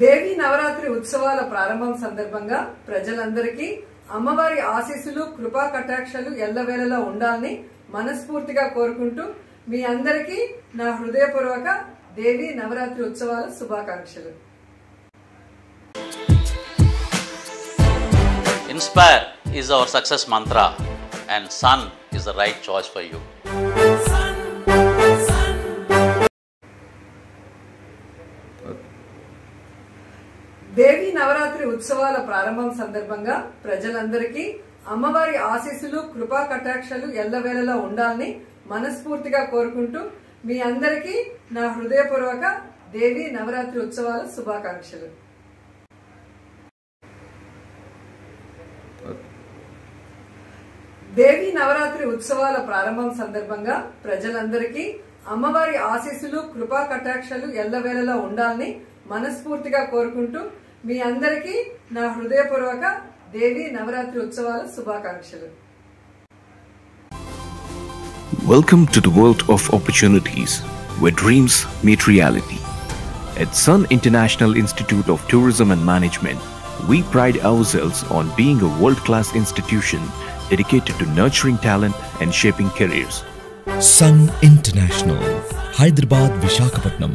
దేవి నవరాత్రి ఉత్సవాల ప్రారంభం సందర్భంగా ప్రజలందరికీ అమ్మవారి ఆశీస్సులు కృపా కటాక్షాలు ఎల్లవేళలా ఉండాలని మనస్ఫూర్తిగా కోరుకుంటూ మీ అందరికీ నా హృదయపూర్వక దేవి నవరాత్రి ఉత్సవాల శుభాకాంక్షలు. Inspire is our success mantra and Sun is the right choice for you. దేవి నవరాత్రి ఉత్సవాల ప్రారంభం సందర్భంగా ప్రజలందరికీ అమ్మవారి ఆశీస్సులు కృపా కటాక్షాలు ఎల్లవేళలా ఉండాలని మనస్ఫూర్తిగా కోరుకుంటూ మీ అందరికీ నా హృదయపూర్వక దేవి నవరాత్రి ఉత్సవాల శుభాకాంక్షలు. దేవి నవరాత్రి ఉత్సవాల ప్రారంభం సందర్భంగా ప్రజలందరికీ అమ్మవారి ఆశీస్సులు కృపా కటాక్షాలు ఎల్లవేళలా ఉండాలని మనస్ఫూర్తిగా కోరుకుంటూ మీ అందరికీ నా హృదయపూర్వక దేవి నవరాత్రి ఉత్సవాల శుభాకాంక్షలు. Welcome to the world of opportunities where dreams meet reality. At Sun International Institute of Tourism and Management, we pride ourselves on being a world-class institution dedicated to nurturing talent and shaping careers. Sun International, Hyderabad, Visakhapatnam.